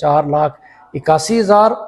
4,81,000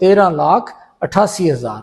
13,88,000।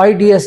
IDS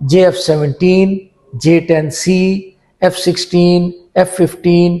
JF-17, J-10C, F-16, F-15,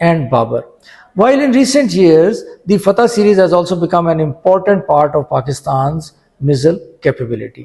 and Babar. While in recent years, the Fatah series has also become an important part of Pakistan's missile capability.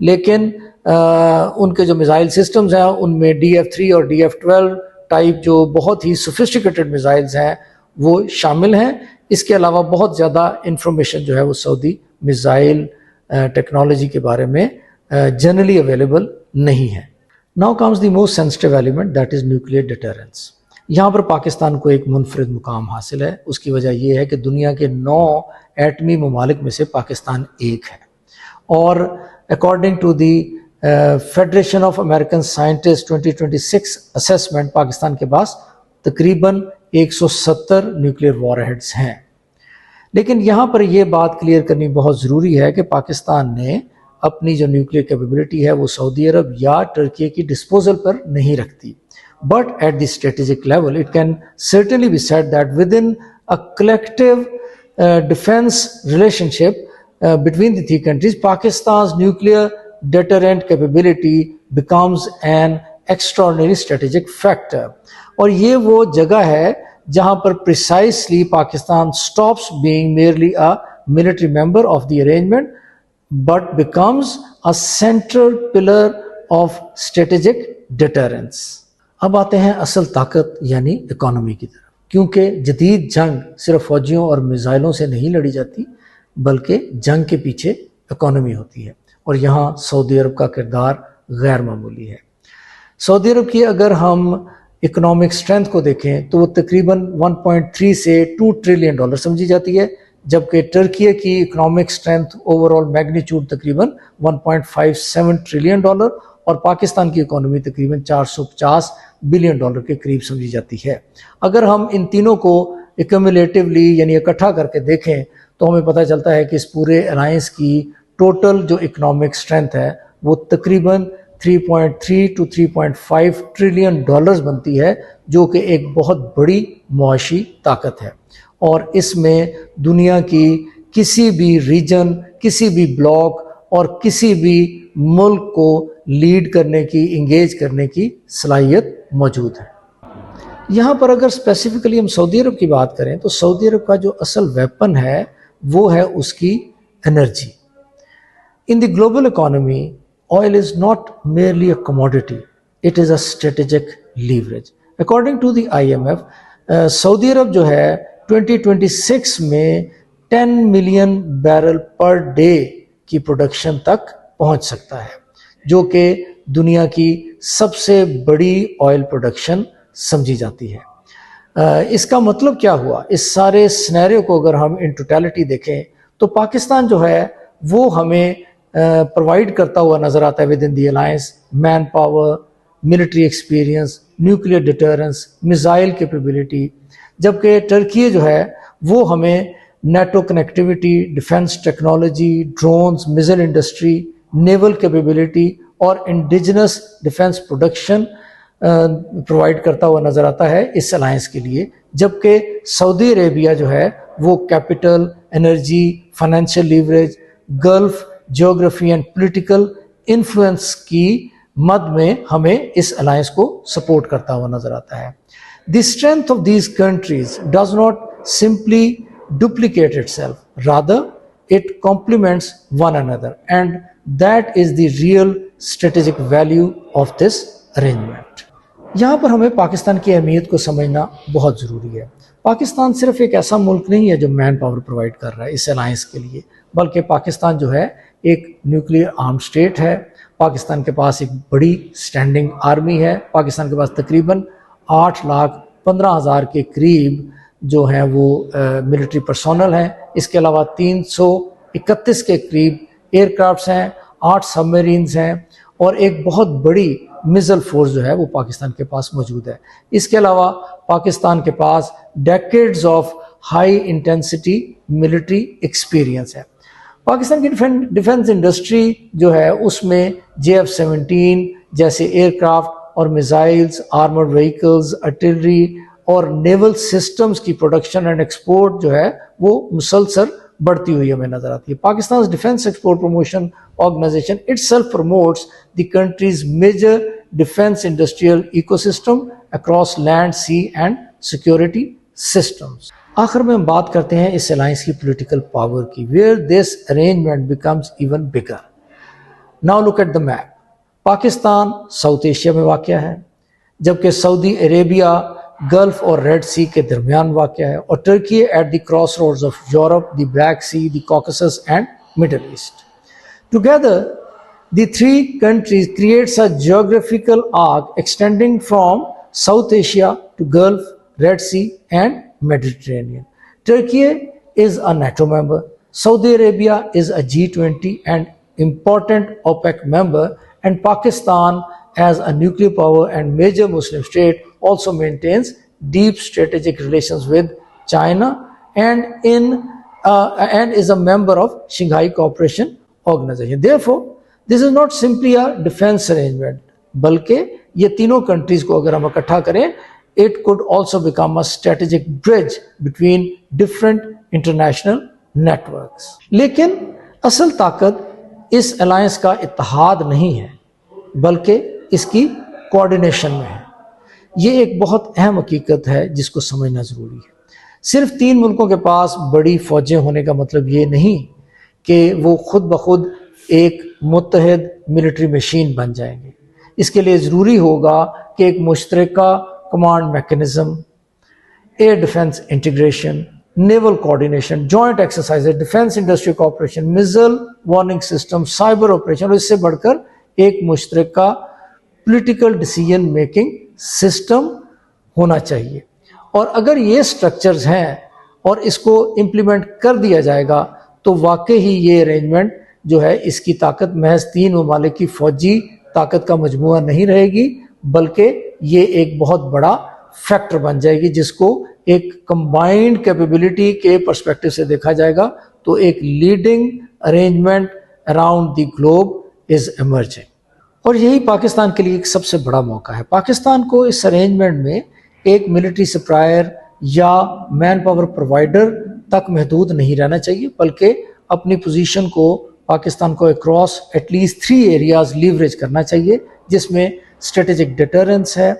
لیکن ان کے جو missile systems ہیں ان میں DF-3 اور DF-12 type جو بہت ہی sophisticated missiles ہیں وہ شامل ہیں. اس کے علاوہ بہت زیادہ انفارمیشن جو ہے وہ سعودی میزائل ٹیکنالوجی کے بارے میں جنرلی اویلیبل نہیں ہے. Now comes the most sensitive element that is nuclear deterrence. یہاں پر پاکستان کو ایک منفرد مقام حاصل ہے. اس کی وجہ یہ ہے کہ دنیا کے 9 ایٹمی ممالک میں سے پاکستان ایک ہے، اور according to the federation of American scientist 2026 assessment Pakistan کے پاس تقریباً 170 نیوکلیئر وار ہیڈز ہیں. لیکن یہاں پر یہ بات کلیئر کرنی بہت ضروری ہے کہ پاکستان نے اپنی جو نیوکلیئر کیپیبلٹی ہے وہ سعودی عرب یا ٹرکی کی ڈسپوزل پر نہیں رکھتی. But at the strategic level, it can certainly be said that within a collective defense relationship between the three countries, Pakistan's nuclear deterrent capability becomes an extraordinary strategic factor. اور یہ وہ جگہ ہے جہاں پر precisely Pakistan stops being merely a military member of the arrangement but becomes a central pillar of strategic deterrence. اب آتے ہیں اصل طاقت یعنی اکانومی کی طرف. کیونکہ جدید جنگ صرف فوجیوں اور میزائلوں سے نہیں لڑی جاتی بلکہ جنگ کے پیچھے اکانومی ہوتی ہے، اور یہاں سعودی عرب کا کردار غیر معمولی ہے. سعودی عرب کی اگر ہم اکنامک اسٹرینتھ کو دیکھیں تو وہ تقریباً 1.3 سے 2 ٹریلین ڈالر سمجھی جاتی ہے، جبکہ ٹرکی کی economic strength over all magnitude تقریباً 1.57 ٹریلین ڈالر، اور پاکستان کی اکانومی تقریباً 450 بلین ڈالر کے قریب سمجھی جاتی ہے. اگر ہم ان تینوں کو ایکومولیٹیولی یعنی اکٹھا کر کے دیکھیں تو ہمیں پتہ چلتا ہے کہ اس پورے الائنس کی ٹوٹل جو اکنامک اسٹرینتھ ہے وہ تقریباً 3.3 to 3.5 ٹریلین ڈالرز بنتی ہے، جو کہ ایک بہت بڑی معاشی طاقت ہے. اور اس میں دنیا کی کسی بھی ریجن، کسی بھی بلاک اور کسی بھی ملک کو لیڈ کرنے کی، انگیج کرنے کی صلاحیت موجود ہے. یہاں پر اگر اسپیسیفکلی ہم سعودی عرب کی بات کریں تو سعودی عرب کا جو اصل ویپن ہے وہ ہے اس کی energy. In the global economy oil is not merely a commodity, it is a strategic leverage. According to the IMF, سعودی عرب جو ہے 2026 میں 10 ملین بیرل پر ڈے کی پروڈکشن تک پہنچ سکتا ہے، جو کہ دنیا کی سب سے بڑی آئل پروڈکشن سمجھی جاتی ہے. اس کا مطلب کیا ہوا؟ اس سارے سینیریو کو اگر ہم ان ٹوٹیلٹی دیکھیں تو پاکستان جو ہے وہ ہمیں پرووائڈ کرتا ہوا نظر آتا ہے with in the alliance man power, military experience, nuclear deterrence, missile capability, جبکہ ٹرکی جو ہے وہ ہمیں NATO connectivity, defence technology, drones, missile industry, naval capability اور انڈیجنس ڈیفنس پروڈکشن پرووائڈ کرتا ہوا نظر آتا ہے اس الائنس کے لیے. جبکہ سعودی عربیہ جو ہے وہ capital, energy, financial leverage, golf, geography and political influence کی مد میں ہمیں اس الائنس کو سپورٹ کرتا ہوا نظر آتا ہے. The strength of these countries does not simply duplicate itself, rather it complements one another, and that is the real strategic value of this arrangement. یہاں پر ہمیں پاکستان کی اہمیت کو سمجھنا بہت ضروری ہے. پاکستان صرف ایک ایسا ملک نہیں ہے جو مین پاور پرووائڈ کر رہا ہے اس الائنس کے لیے، بلکہ پاکستان جو ہے ایک نیوکلیئر آرم اسٹیٹ ہے. پاکستان کے پاس ایک بڑی اسٹینڈنگ آرمی ہے. پاکستان کے پاس تقریباً 8,15,000 کے قریب جو ہیں وہ ملٹری پرسونل ہیں. اس کے علاوہ 331 کے قریب ایئر کرافٹس ہیں، 8 سب میرینز ہیں، اور ایک بہت بڑی میزل فورس جو ہے وہ پاکستان کے پاس موجود ہے. اس کے علاوہ پاکستان کے پاس decades of high intensity military experience ہے. پاکستان کی ڈیفنس انڈسٹری جو ہے اس میں JF-17 جیسے ایئر کرافٹ اور میزائلز، آرمرڈ وہیکلز، آرٹلری اور نیول سسٹمز کی پروڈکشن اینڈ ایکسپورٹ جو ہے وہ مسلسل بڑھتی ہوئی ہمیں نظر آتی ہے. Pakistan defence export promotion organisation itself promotes the country's major defense industrial ecosystem across land, sea and security systems. آخر میں ہم بات کرتے ہیں اس الائنس کی پولیٹیکل پاور کی, where this arrangement becomes even bigger. Now look at the map. Pakistan South Asia میں واقع ہے، جبکہ سعودی عربیہ گلف اور ریڈ سی کے درمیان واقع ہے، اور ترکی at the crossroads of Europe, the Black Sea, the Caucasus and Middle East. Together, the three countries creates a geographical arc extending from South Asia to Gulf, Red Sea and Mediterranean. Turkey is a NATO member. Saudi Arabia is a G20 and important OPEC member, and Pakistan as a nuclear power and major Muslim state also maintains deep strategic relations with China and is a member of Shanghai Cooperation Organization. Therefore, this is not simply a defense arrangement, بلکہ یہ تینوں countries کو اگر ہم اکٹھا کریں it could also become a strategic bridge between different international networks. لیکن اصل طاقت اس الائنس کا اتحاد نہیں ہے بلکہ اس کی کوارڈینیشن میں ہے. یہ ایک بہت اہم حقیقت ہے جس کو سمجھنا ضروری ہے. صرف 3 ملکوں کے پاس بڑی فوجیں ہونے کا مطلب یہ نہیں کہ وہ خود بخود ایک متحد ملٹری مشین بن جائیں گے. اس کے لیے ضروری ہوگا کہ ایک مشترکہ command mechanism, air defence integration, naval coordination, joint exercise, defence industry cooperation, missile warning system, cyber operation, اور اس سے بڑھ کر ایک مشترکہ پولیٹیکل ڈیسیجن میکنگ سسٹم ہونا چاہیے. اور اگر یہ سٹرکچرز ہیں اور اس کو امپلیمنٹ کر دیا جائے گا تو واقعی ہی یہ ارینجمنٹ جو ہے اس کی طاقت محض 3 ممالک کی فوجی طاقت کا مجموعہ نہیں رہے گی، بلکہ یہ ایک بہت بڑا فیکٹر بن جائے گی جس کو ایک کمبائنڈ کیپیبلٹی کے پرسپیکٹو سے دیکھا جائے گا تو ایک leading arrangement around the globe is emerging. اور یہی پاکستان کے لیے ایک سب سے بڑا موقع ہے. پاکستان کو اس ارینجمنٹ میں ایک ملٹری سپلائر یا مین پاور پرووائڈر تک محدود نہیں رہنا چاہیے، بلکہ اپنی پوزیشن کو پاکستان کو across at least 3 areas leverage کرنا چاہیے، جس میں اسٹریٹجک ڈیٹرنس ہے،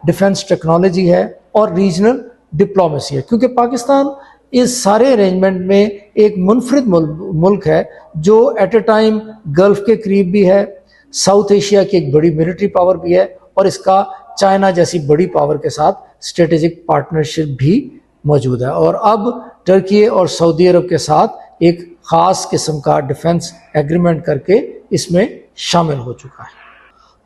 ڈیفنس ٹیکنالوجی ہے اور ریجنل ڈپلومیسی ہے. کیونکہ پاکستان اس سارے ارینجمنٹ میں ایک منفرد ملک ہے جو ایٹ اے ٹائم گلف کے قریب بھی ہے، ساؤتھ ایشیا کی ایک بڑی ملٹری پاور بھی ہے، اور اس کا چائنا جیسی بڑی پاور کے ساتھ اسٹریٹجک پارٹنرشپ بھی موجود ہے، اور اب ترکی اور سعودی عرب کے ساتھ ایک خاص قسم کا ڈیفنس ایگریمنٹ کر کے اس میں شامل ہو چکا ہے.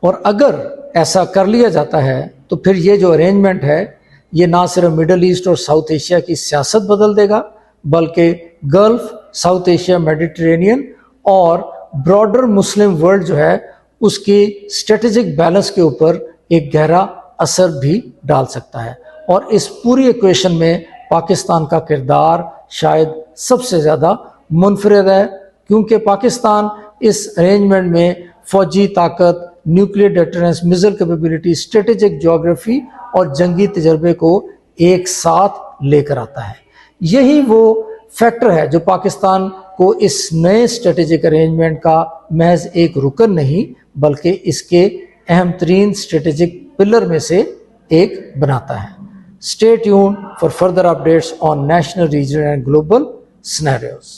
اور اگر ایسا کر لیا جاتا ہے تو پھر یہ جو ارینجمنٹ ہے یہ نہ صرف مڈل ایسٹ اور ساؤتھ ایشیا کی سیاست بدل دے گا، بلکہ گلف، ساؤتھ ایشیا، میڈیٹرینین اور براڈر مسلم ورلڈ جو ہے اس کی اسٹریٹجک بیلنس کے اوپر ایک گہرا اثر بھی ڈال سکتا ہے. اور اس پوری ایکویشن میں پاکستان کا کردار شاید سب سے زیادہ منفرد ہے، کیونکہ پاکستان اس ارینجمنٹ میں فوجی طاقت، nuclear deterrence, missile capability, strategic جغرافی اور جنگی تجربے کو ایک ساتھ لے کر آتا ہے. یہی وہ فیکٹر ہے جو پاکستان کو اس نئے اسٹریٹجک ارینجمنٹ کا محض ایک رکن نہیں بلکہ اس کے اہم ترین اسٹریٹجک پلر میں سے ایک بناتا ہے. Stay tuned for further updates on national, regional and global scenarios.